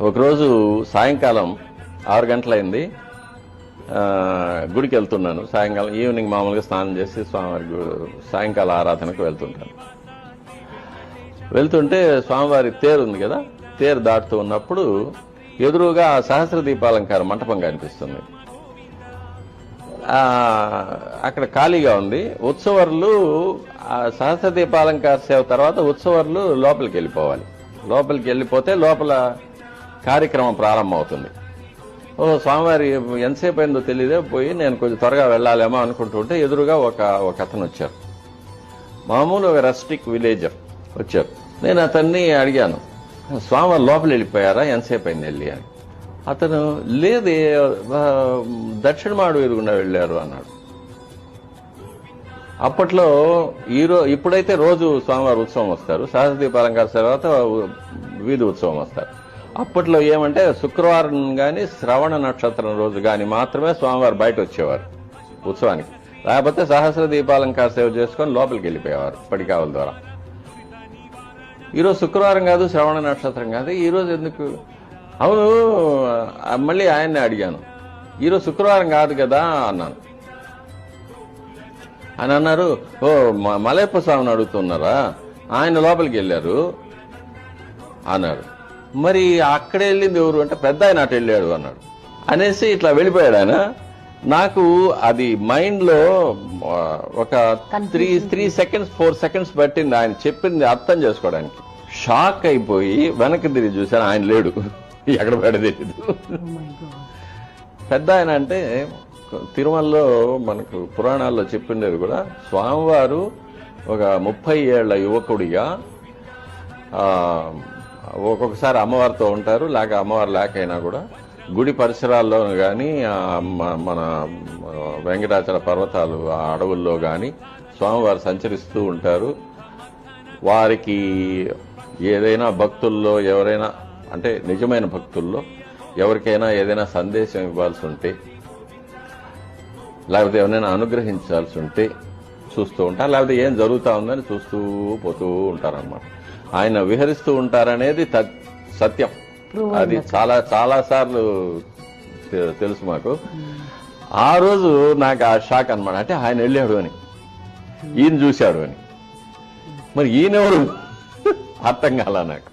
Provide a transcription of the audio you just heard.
ఒకరోజు సాయంకాలం 6 గంటలైంది. గుడికి వెళ్తున్నాను. సాయంకాలం ఈవినింగ్ మామూలుగా స్నానం చేసి స్వామివారి సాయంకాల ఆరాధనకు వెళ్తుంటాను. వెళ్తుంటే స్వామివారి తేరు ఉంది కదా, తేరు దాటుతూ ఉన్నప్పుడు ఎదురుగా సహస్ర దీపాలంకార మంటపం కనిపిస్తుంది. అక్కడ ఖాళీగా ఉంది. ఉత్సవర్లు సహస్ర దీపాలంకార సేవ తర్వాత ఉత్సవర్లు లోపలికి వెళ్ళిపోవాలి. లోపలికి వెళ్ళిపోతే లోపల కార్యక్రమం ప్రారంభం అవుతుంది. స్వామివారి ఎంతసేపు అయిందో తెలియదే పోయి నేను కొంచెం త్వరగా వెళ్ళాలేమో అనుకుంటుంటే ఎదురుగా ఒక అతను వచ్చారు. మామూలు ఒక రస్టిక్ విలేజర్ వచ్చారు. నేను అతన్ని అడిగాను, స్వామివారు లోపల వెళ్ళిపోయారా, ఎంతసేపు అయింది వెళ్ళి అని. అతను లేదే, దక్షిణ మాడు ఎదుగుండా వెళ్ళారు అన్నాడు. అప్పట్లో ఇప్పుడైతే రోజు స్వామివారి ఉత్సవం వస్తారు, సహస్ర దీపాలంకార తర్వాత వీధి ఉత్సవం వస్తారు. అప్పట్లో ఏమంటే శుక్రవారం కానీ శ్రవణ నక్షత్రం రోజు కానీ మాత్రమే స్వామివారు బయట వచ్చేవారు ఉత్సవానికి. లేకపోతే సహస్ర దీపాలంకార సేవ చేసుకొని లోపలికి వెళ్ళిపోయేవారు పడికావల ద్వారా. ఈరోజు శుక్రవారం కాదు, శ్రవణ నక్షత్రం కాదు, ఈరోజు ఎందుకు? అవును, మళ్ళీ ఆయన్ని అడిగాను, ఈరోజు శుక్రవారం కాదు కదా అన్నాను. ఆయన అన్నారు, మలయప్ప స్వామిని అడుగుతున్నారా, ఆయన లోపలికి వెళ్ళారు అన్నారు. మరి అక్కడే వెళ్ళింది ఎవరు అంటే పెద్ద ఆయన అటు వెళ్ళాడు అన్నాడు. అనేసి ఇట్లా వెళ్ళిపోయాడు ఆయన. నాకు అది మైండ్లో ఒక 3 సెకండ్స్ 4 సెకండ్స్ పట్టింది ఆయన చెప్పింది అర్థం చేసుకోవడానికి. షాక్ అయిపోయి వెనక్కి తిరిగి చూశాను, ఆయన లేడు, ఎక్కడ పడి తెలియదు. పెద్ద ఆయన అంటే తిరుమలలో మనకు పురాణాల్లో చెప్పిండేది కూడా, స్వామివారు ఒక 30 ఏళ్ల యువకుడిగా ఒక్కొక్కసారి అమ్మవారితో ఉంటారు, లేక అమ్మవారు లేకైనా కూడా గుడి పరిసరాల్లో కానీ మన వెంకటాచల పర్వతాలు ఆ అడవుల్లో కానీ స్వామివారు సంచరిస్తూ ఉంటారు. వారికి ఏదైనా భక్తుల్లో ఎవరైనా అంటే నిజమైన భక్తుల్లో ఎవరికైనా ఏదైనా సందేశం ఇవ్వాల్సి ఉంటే, లేకపోతే ఎవరైనా అనుగ్రహించాల్సి ఉంటే చూస్తూ ఉంటారు, లేకపోతే ఏం జరుగుతూ ఉందని చూస్తూ పోతూ ఉంటారన్నమాట. ఆయన విహరిస్తూ ఉంటారనేది సత్యం. అది చాలా సార్లు తెలుసు మాకు. ఆ రోజు నాకు ఆ షాక్ అన్నమాట. అంటే ఆయన వెళ్ళాడు అని, ఈయన చూశాడు అని. మరి ఈయనెవరు అర్థం కాల నాకు.